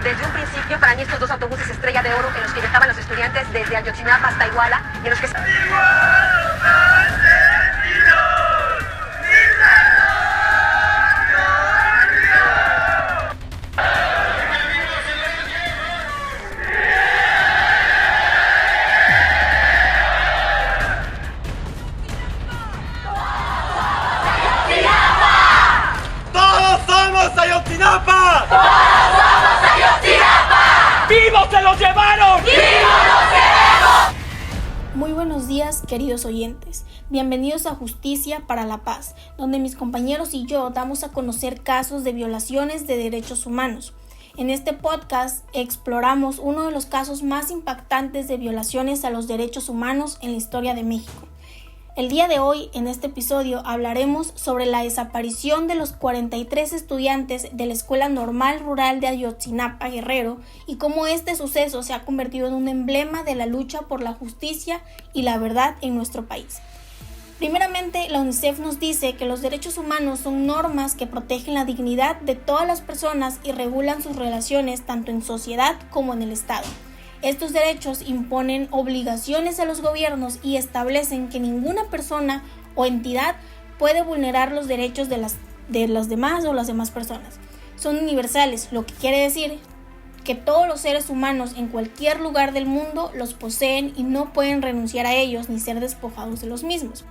Desde un principio, para mí estos dos autobuses Estrella de Oro en los que viajaban los estudiantes desde Ayotzinapa hasta Iguala, en los que... ¡Todos somos Ayotzinapa! ¡Vivos se los llevaron! ¡Vivos los queremos! Muy buenos días, queridos oyentes. Bienvenidos a Justicia para la Paz, donde mis compañeros y yo damos a conocer casos de violaciones de derechos humanos. En este podcast exploramos uno de los casos más impactantes de violaciones a los derechos humanos en la historia de México. El día de hoy, en este episodio, hablaremos sobre la desaparición de los 43 estudiantes de la Escuela Normal Rural de Ayotzinapa, Guerrero, y cómo este suceso se ha convertido en un emblema de la lucha por la justicia y la verdad en nuestro país. Primeramente, la UNICEF nos dice que los derechos humanos son normas que protegen la dignidad de todas las personas y regulan sus relaciones tanto en sociedad como en el Estado. Estos derechos imponen obligaciones a los gobiernos y establecen que ninguna persona o entidad puede vulnerar los derechos de las demás o las demás personas. Son universales, lo que quiere decir que todos los seres humanos en cualquier lugar del mundo los poseen y no pueden renunciar a ellos ni ser despojados de los mismos.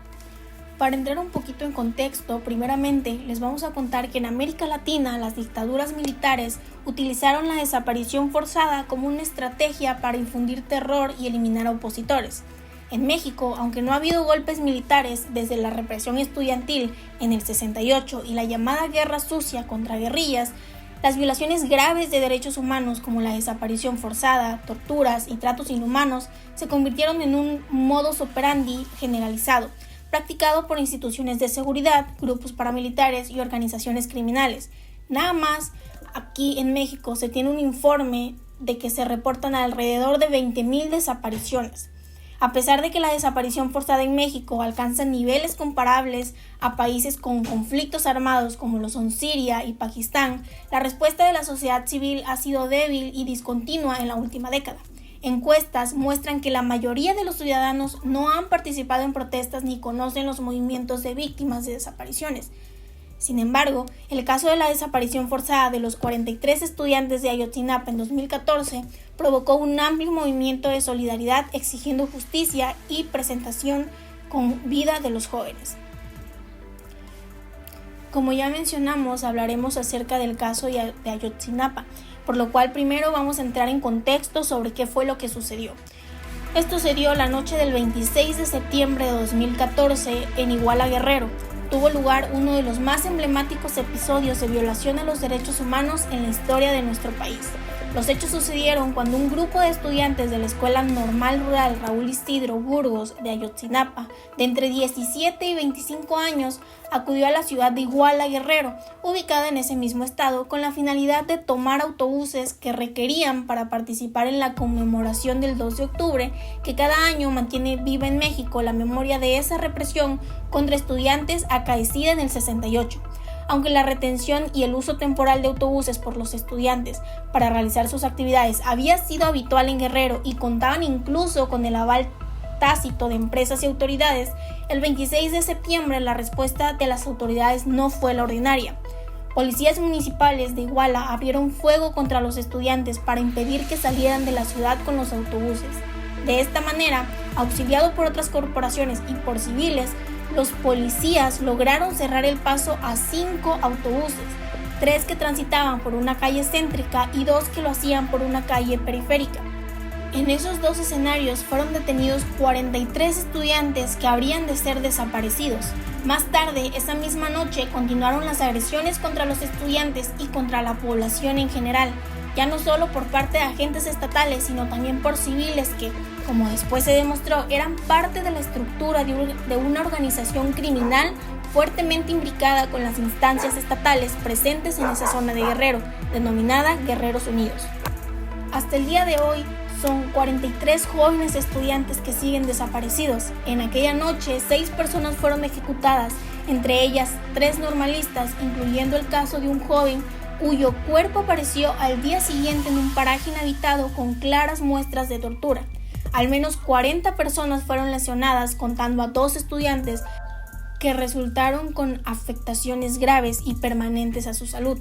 Para entrar un poquito en contexto, primeramente les vamos a contar que en América Latina las dictaduras militares utilizaron la desaparición forzada como una estrategia para infundir terror y eliminar a opositores. En México, aunque no ha habido golpes militares desde la represión estudiantil en el 68 y la llamada guerra sucia contra guerrillas, las violaciones graves de derechos humanos como la desaparición forzada, torturas y tratos inhumanos se convirtieron en un modus operandi generalizado, practicado por instituciones de seguridad, grupos paramilitares y organizaciones criminales. Nada más, aquí en México se tiene un informe de que se reportan alrededor de 20,000 desapariciones. A pesar de que la desaparición forzada en México alcanza niveles comparables a países con conflictos armados como lo son Siria y Pakistán, la respuesta de la sociedad civil ha sido débil y discontinua en la última década. Encuestas muestran que la mayoría de los ciudadanos no han participado en protestas ni conocen los movimientos de víctimas de desapariciones. Sin embargo, el caso de la desaparición forzada de los 43 estudiantes de Ayotzinapa en 2014 provocó un amplio movimiento de solidaridad exigiendo justicia y presentación con vida de los jóvenes. Como ya mencionamos, hablaremos acerca del caso de Ayotzinapa, por lo cual primero vamos a entrar en contexto sobre qué fue lo que sucedió. Esto se dio la noche del 26 de septiembre de 2014 en Iguala, Guerrero. Tuvo lugar uno de los más emblemáticos episodios de violación a los derechos humanos en la historia de nuestro país. Los hechos sucedieron cuando un grupo de estudiantes de la Escuela Normal Rural Raúl Isidro Burgos de Ayotzinapa, de entre 17 y 25 años, acudió a la ciudad de Iguala, Guerrero, ubicada en ese mismo estado, con la finalidad de tomar autobuses que requerían para participar en la conmemoración del 2 de octubre, que cada año mantiene viva en México la memoria de esa represión contra estudiantes acaecida en el 68. Aunque la retención y el uso temporal de autobuses por los estudiantes para realizar sus actividades había sido habitual en Guerrero y contaban incluso con el aval tácito de empresas y autoridades, el 26 de septiembre la respuesta de las autoridades no fue la ordinaria. Policías municipales de Iguala abrieron fuego contra los estudiantes para impedir que salieran de la ciudad con los autobuses. De esta manera, auxiliado por otras corporaciones y por civiles, los policías lograron cerrar el paso a 5 autobuses, 3 que transitaban por una calle céntrica y 2 que lo hacían por una calle periférica. En esos 2 escenarios fueron detenidos 43 estudiantes que habrían de ser desaparecidos. Más tarde, esa misma noche, continuaron las agresiones contra los estudiantes y contra la población en general, ya no solo por parte de agentes estatales, sino también por civiles que, como después se demostró, eran parte de la estructura de una organización criminal fuertemente imbricada con las instancias estatales presentes en esa zona de Guerrero, denominada Guerreros Unidos. Hasta el día de hoy, son 43 jóvenes estudiantes que siguen desaparecidos. En aquella noche, 6 personas fueron ejecutadas entre ellas 3 normalistas, incluyendo el caso de un joven cuyo cuerpo apareció al día siguiente en un paraje inhabitado con claras muestras de tortura. Al menos 40 personas fueron lesionadas, contando a 2 estudiantes que resultaron con afectaciones graves y permanentes a su salud.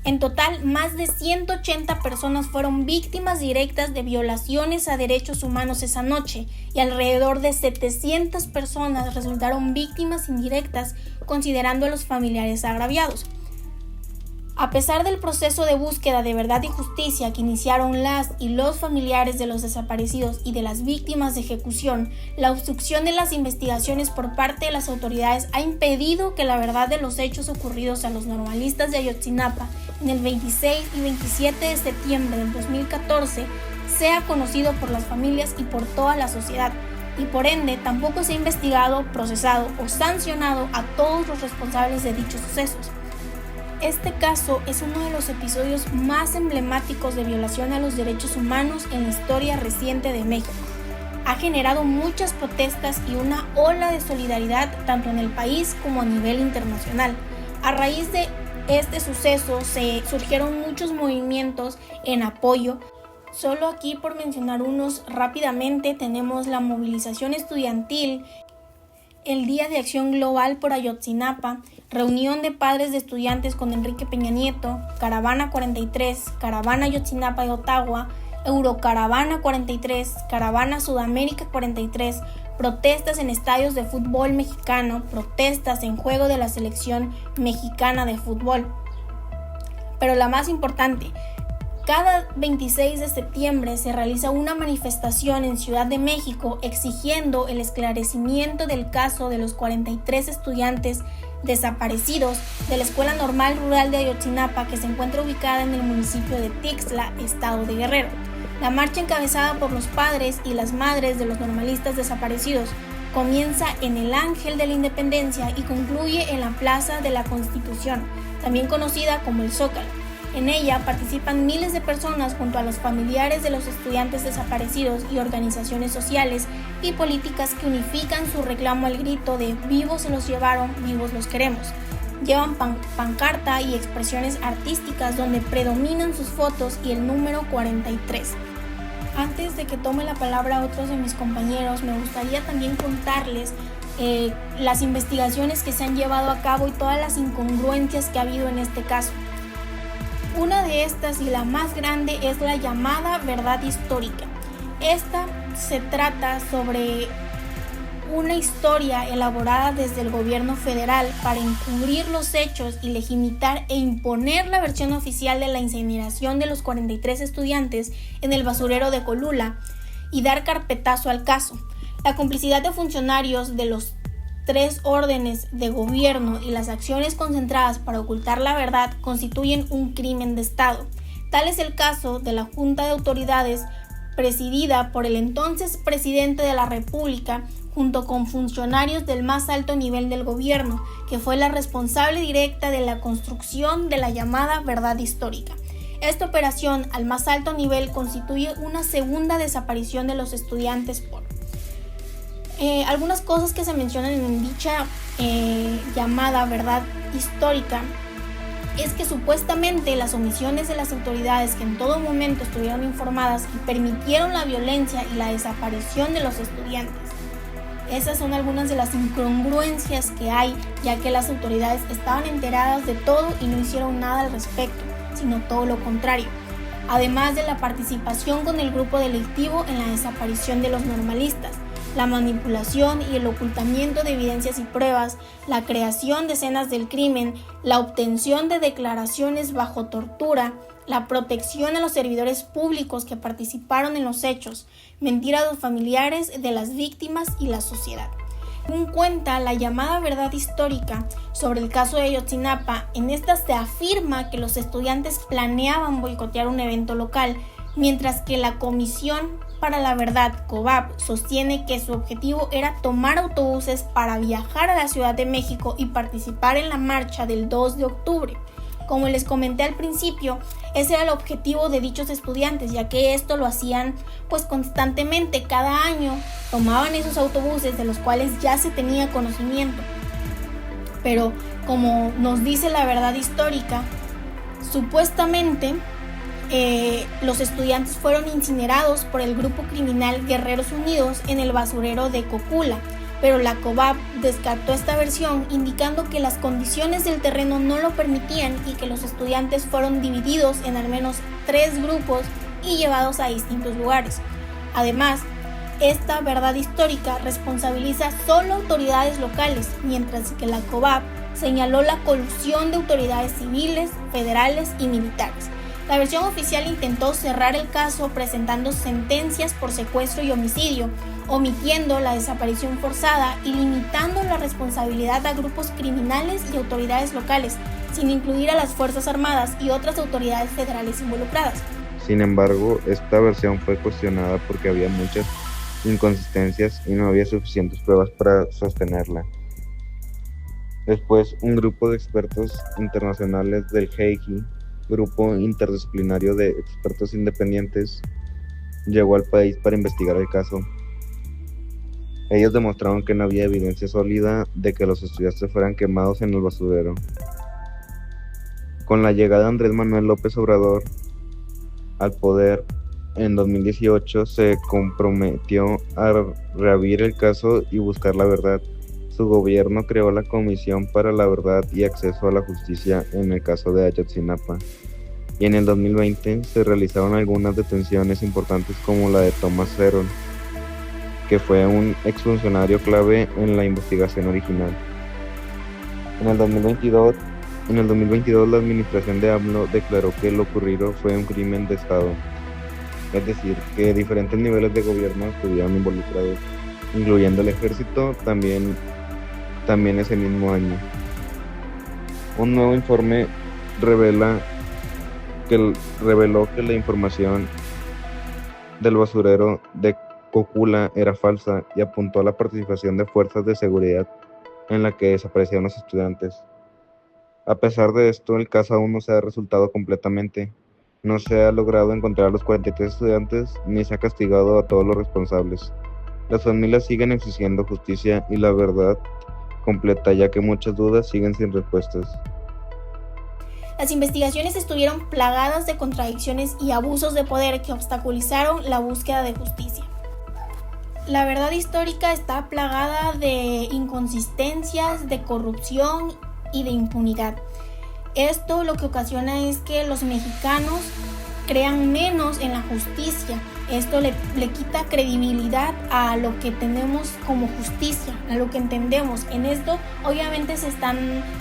En total, más de 180 personas fueron víctimas directas de violaciones a derechos humanos esa noche y alrededor de 700 personas resultaron víctimas indirectas, considerando a los familiares agraviados. A pesar del proceso de búsqueda de verdad y justicia que iniciaron las y los familiares de los desaparecidos y de las víctimas de ejecución, la obstrucción de las investigaciones por parte de las autoridades ha impedido que la verdad de los hechos ocurridos a los normalistas de Ayotzinapa en el 26 y 27 de septiembre del 2014 sea conocido por las familias y por toda la sociedad, y por ende tampoco se ha investigado, procesado o sancionado a todos los responsables de dichos sucesos. Este caso es uno de los episodios más emblemáticos de violación a los derechos humanos en la historia reciente de México. Ha generado muchas protestas y una ola de solidaridad tanto en el país como a nivel internacional. A raíz de este suceso se surgieron muchos movimientos en apoyo. Solo aquí, por mencionar unos rápidamente, tenemos la movilización estudiantil, el Día de Acción Global por Ayotzinapa, Reunión de Padres de Estudiantes con Enrique Peña Nieto, Caravana 43, Caravana Ayotzinapa de Ottawa, Eurocaravana 43, Caravana Sudamérica 43, protestas en estadios de fútbol mexicano, protestas en juego de la selección mexicana de fútbol. Pero la más importante, cada 26 de septiembre se realiza una manifestación en Ciudad de México exigiendo el esclarecimiento del caso de los 43 estudiantes desaparecidos de la Escuela Normal Rural de Ayotzinapa, que se encuentra ubicada en el municipio de Tixla, estado de Guerrero. La marcha, encabezada por los padres y las madres de los normalistas desaparecidos, comienza en el Ángel de la Independencia y concluye en la Plaza de la Constitución, también conocida como el Zócalo. En ella participan miles de personas junto a los familiares de los estudiantes desaparecidos y organizaciones sociales y políticas que unifican su reclamo al grito de "vivos se los llevaron, vivos los queremos". Llevan pancarta y expresiones artísticas donde predominan sus fotos y el número 43. Antes de que tome la palabra otros de mis compañeros, me gustaría también contarles las investigaciones que se han llevado a cabo y todas las incongruencias que ha habido en este caso. Una de estas y la más grande es la llamada verdad histórica. Esta se trata sobre una historia elaborada desde el gobierno federal para encubrir los hechos y legitimar e imponer la versión oficial de la incineración de los 43 estudiantes en el basurero de Colula y dar carpetazo al caso. La complicidad de funcionarios de los 3 órdenes de gobierno y las acciones concentradas para ocultar la verdad constituyen un crimen de Estado. Tal es el caso de la Junta de Autoridades presidida por el entonces presidente de la República junto con funcionarios del más alto nivel del gobierno, que fue la responsable directa de la construcción de la llamada verdad histórica. Esta operación al más alto nivel constituye una segunda desaparición de los estudiantes por algunas cosas que se mencionan en dicha llamada verdad histórica es que supuestamente las omisiones de las autoridades, que en todo momento estuvieron informadas y permitieron la violencia y la desaparición de los estudiantes. Esas son algunas de las incongruencias que hay, ya que las autoridades estaban enteradas de todo y no hicieron nada al respecto, sino todo lo contrario. Además de la participación con el grupo delictivo en la desaparición de los normalistas, la manipulación y el ocultamiento de evidencias y pruebas, la creación de escenas del crimen, la obtención de declaraciones bajo tortura, la protección a los servidores públicos que participaron en los hechos, mentir a los familiares de las víctimas y la sociedad. Según cuenta la llamada verdad histórica sobre el caso de Ayotzinapa, en esta se afirma que los estudiantes planeaban boicotear un evento local, mientras que la Comisión para la Verdad, COVAP, sostiene que su objetivo era tomar autobuses para viajar a la Ciudad de México y participar en la marcha del 2 de octubre. Como les comenté al principio, ese era el objetivo de dichos estudiantes, ya que esto lo hacían constantemente, cada año tomaban esos autobuses de los cuales ya se tenía conocimiento. pero como nos dice la verdad histórica, supuestamente los estudiantes fueron incinerados por el grupo criminal Guerreros Unidos en el basurero de Cocula, pero la COBAP descartó esta versión, indicando que las condiciones del terreno no lo permitían y que los estudiantes fueron divididos en al menos 3 grupos y llevados a distintos lugares. Además, esta verdad histórica responsabiliza solo autoridades locales, mientras que la COBAP señaló la colusión de autoridades civiles, federales y militares. La versión oficial intentó cerrar el caso presentando sentencias por secuestro y homicidio, omitiendo la desaparición forzada y limitando la responsabilidad a grupos criminales y autoridades locales, sin incluir a las Fuerzas Armadas y otras autoridades federales involucradas. Sin embargo, esta versión fue cuestionada porque había muchas inconsistencias y no había suficientes pruebas para sostenerla. Después, un grupo de expertos internacionales del GIEI, Grupo Interdisciplinario de Expertos Independientes, llegó al país para investigar el caso. Ellos demostraron que no había evidencia sólida de que los estudiantes fueran quemados en el basurero. Con la llegada de Andrés Manuel López Obrador al poder en 2018, se comprometió a reabrir el caso y buscar la verdad. Su gobierno creó la Comisión para la Verdad y Acceso a la Justicia en el caso de Ayotzinapa. Y en el 2020 se realizaron algunas detenciones importantes como la de Thomas Heron, que fue un exfuncionario clave en la investigación original. En el 2022 la administración de AMLO declaró que lo ocurrido fue un crimen de Estado, es decir, que diferentes niveles de gobierno estuvieron involucrados, incluyendo el ejército, también ese mismo año. Un nuevo informe reveló que la información del basurero de Cocula era falsa y apuntó a la participación de fuerzas de seguridad en la que desaparecieron los estudiantes. A pesar de esto, el caso aún no se ha resuelto completamente. No se ha logrado encontrar a los 43 estudiantes ni se ha castigado a todos los responsables. Las familias siguen exigiendo justicia y la verdad completa, ya que muchas dudas siguen sin respuestas. Las investigaciones estuvieron plagadas de contradicciones y abusos de poder que obstaculizaron la búsqueda de justicia. La verdad histórica está plagada de inconsistencias, de corrupción y de impunidad. Esto lo que ocasiona es que los mexicanos crean menos en la justicia. Esto le quita credibilidad a lo que tenemos como justicia, a lo que entendemos. En esto obviamente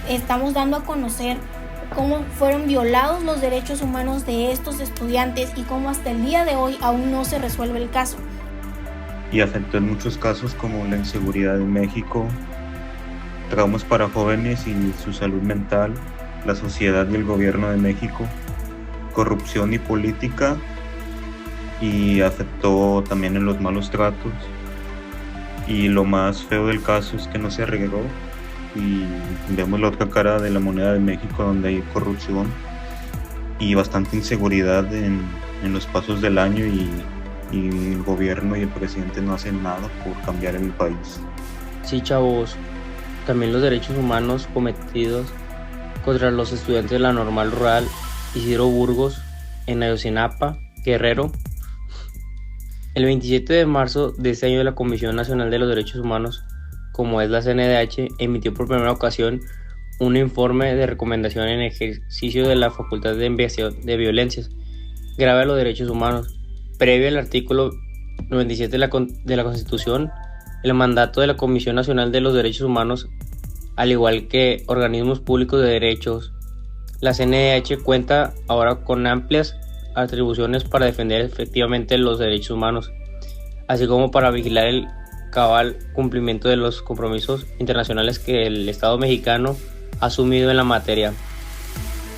estamos dando a conocer cómo fueron violados los derechos humanos de estos estudiantes y cómo hasta el día de hoy aún no se resuelve el caso. Y afectó en muchos casos como la inseguridad en México, traumas para jóvenes y su salud mental, la sociedad y el gobierno de México, corrupción y política, y afectó también en los malos tratos. Y lo más feo del caso es que no se arregló y vemos la otra cara de la moneda de México, donde hay corrupción y bastante inseguridad en los pasos del año, y el gobierno y el presidente no hacen nada por cambiar el país. Sí, chavos, también los derechos humanos cometidos contra los estudiantes de la Normal Rural Isidro Burgos en Ayotzinapa, Guerrero. El 27 de marzo de este año, la Comisión Nacional de los Derechos Humanos, como es la CNDH, emitió por primera ocasión un informe de recomendación en ejercicio de la facultad de investigación de violencias grave a los derechos humanos. Previo al artículo 97 de la Constitución, el mandato de la Comisión Nacional de los Derechos Humanos, al igual que organismos públicos de derechos, la CNDH cuenta ahora con amplias atribuciones para defender efectivamente los derechos humanos, así como para vigilar el cabal cumplimiento de los compromisos internacionales que el Estado mexicano ha asumido en la materia.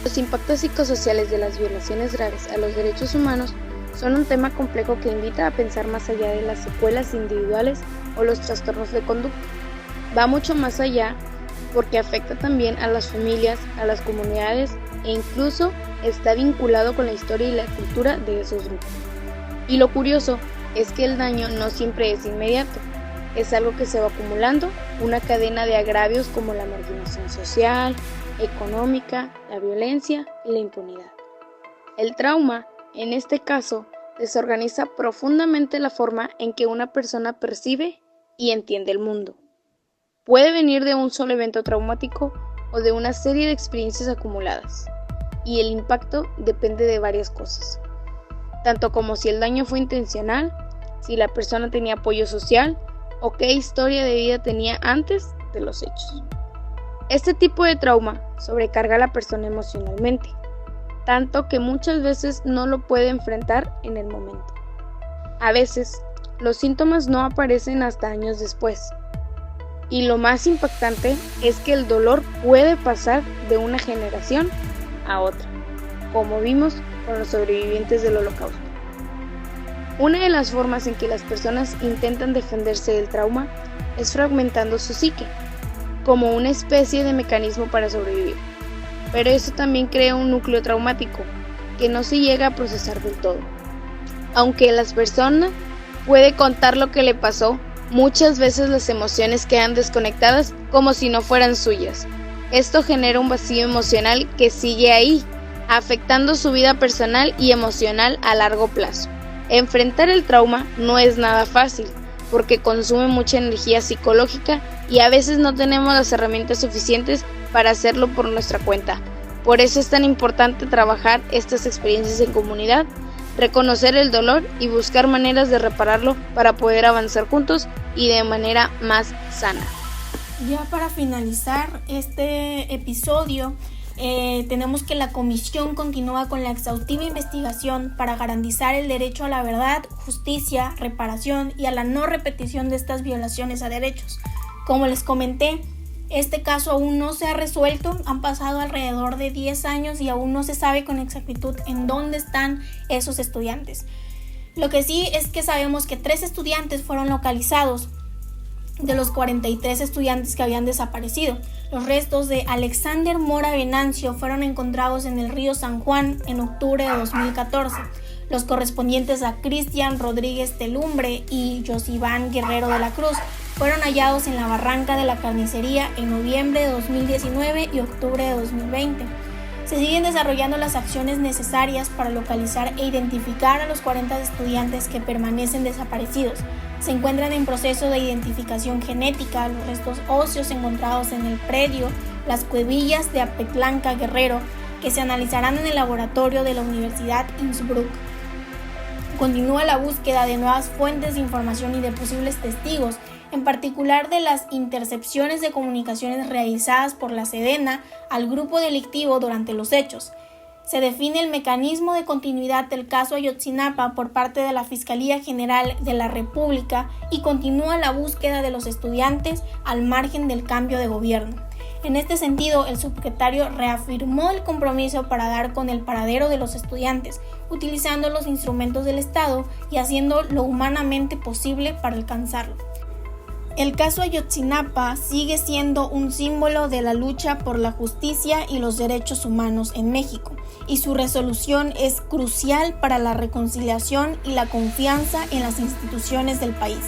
Los impactos psicosociales de las violaciones graves a los derechos humanos son un tema complejo que invita a pensar más allá de las secuelas individuales o los trastornos de conducta. Va mucho más allá porque afecta también a las familias, a las comunidades e incluso está vinculado con la historia y la cultura de esos grupos. Y lo curioso es que el daño no siempre es inmediato. es algo que se va acumulando, una cadena de agravios como la marginación social, económica, la violencia y la impunidad. El trauma, en este caso, desorganiza profundamente la forma en que una persona percibe y entiende el mundo. Puede venir de un solo evento traumático o de una serie de experiencias acumuladas, y el impacto depende de varias cosas, tanto como si el daño fue intencional, si la persona tenía apoyo social o qué historia de vida tenía antes de los hechos. Este tipo de trauma sobrecarga a la persona emocionalmente, tanto que muchas veces no lo puede enfrentar en el momento. A veces, los síntomas no aparecen hasta años después. Y lo más impactante es que el dolor puede pasar de una generación a otra, como vimos con los sobrevivientes del Holocausto. Una de las formas en que las personas intentan defenderse del trauma es fragmentando su psique, como una especie de mecanismo para sobrevivir. Pero eso también crea un núcleo traumático que no se llega a procesar del todo. Aunque la persona puede contar lo que le pasó, muchas veces las emociones quedan desconectadas como si no fueran suyas. Esto genera un vacío emocional que sigue ahí, afectando su vida personal y emocional a largo plazo. Enfrentar el trauma no es nada fácil, porque consume mucha energía psicológica y a veces no tenemos las herramientas suficientes para hacerlo por nuestra cuenta. Por eso es tan importante trabajar estas experiencias en comunidad, reconocer el dolor y buscar maneras de repararlo para poder avanzar juntos y de manera más sana. Ya para finalizar este episodio, tenemos que la comisión continúa con la exhaustiva investigación para garantizar el derecho a la verdad, justicia, reparación y a la no repetición de estas violaciones a derechos. Como les comenté, este caso aún no se ha resuelto, han pasado alrededor de 10 años y aún no se sabe con exactitud en dónde están esos estudiantes. Lo que sí es que sabemos que 3 estudiantes fueron localizados de los 43 estudiantes que habían desaparecido. Los restos de Alexander Mora Venancio fueron encontrados en el río San Juan en octubre de 2014. Los correspondientes a Cristian Rodríguez Telumbre y Josiván Guerrero de la Cruz fueron hallados en la barranca de la carnicería en noviembre de 2019 y octubre de 2020. Se siguen desarrollando las acciones necesarias para localizar e identificar a los 40 estudiantes que permanecen desaparecidos. Se encuentran en proceso de identificación genética los restos óseos encontrados en el predio Las Cuevillas de Apetlanca, Guerrero, que se analizarán en el laboratorio de la Universidad Innsbruck. Continúa la búsqueda de nuevas fuentes de información y de posibles testigos, en particular de las intercepciones de comunicaciones realizadas por la Sedena al grupo delictivo durante los hechos. Se define el mecanismo de continuidad del caso Ayotzinapa por parte de la Fiscalía General de la República y continúa la búsqueda de los estudiantes al margen del cambio de gobierno. En este sentido, el subsecretario reafirmó el compromiso para dar con el paradero de los estudiantes, utilizando los instrumentos del Estado y haciendo lo humanamente posible para alcanzarlo. El caso Ayotzinapa sigue siendo un símbolo de la lucha por la justicia y los derechos humanos en México, y su resolución es crucial para la reconciliación y la confianza en las instituciones del país.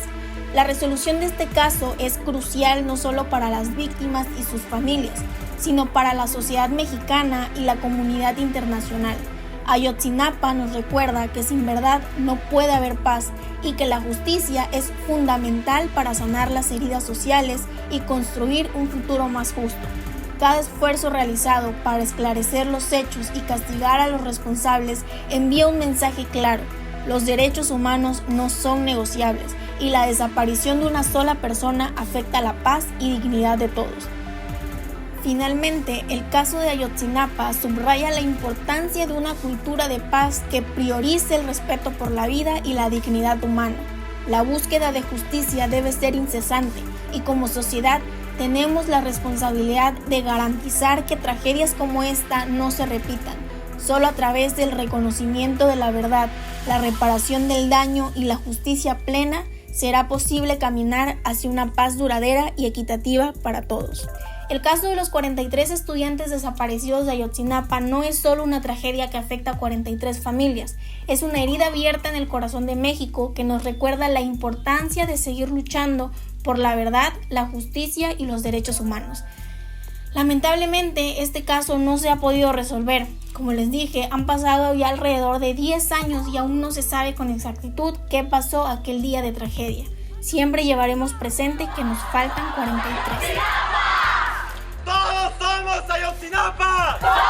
La resolución de este caso es crucial no solo para las víctimas y sus familias, sino para la sociedad mexicana y la comunidad internacional. Ayotzinapa nos recuerda que sin verdad no puede haber paz y que la justicia es fundamental para sanar las heridas sociales y construir un futuro más justo. Cada esfuerzo realizado para esclarecer los hechos y castigar a los responsables envía un mensaje claro: los derechos humanos no son negociables y la desaparición de una sola persona afecta la paz y dignidad de todos. Finalmente, el caso de Ayotzinapa subraya la importancia de una cultura de paz que priorice el respeto por la vida y la dignidad humana. La búsqueda de justicia debe ser incesante y como sociedad tenemos la responsabilidad de garantizar que tragedias como esta no se repitan. Solo a través del reconocimiento de la verdad, la reparación del daño y la justicia plena será posible caminar hacia una paz duradera y equitativa para todos. El caso de los 43 estudiantes desaparecidos de Ayotzinapa no es solo una tragedia que afecta a 43 familias, es una herida abierta en el corazón de México que nos recuerda la importancia de seguir luchando por la verdad, la justicia y los derechos humanos. Lamentablemente, este caso no se ha podido resolver. Como les dije, han pasado ya alrededor de 10 años y aún no se sabe con exactitud qué pasó aquel día de tragedia. Siempre llevaremos presente que nos faltan 43. ¡Todos somos Ayotzinapa!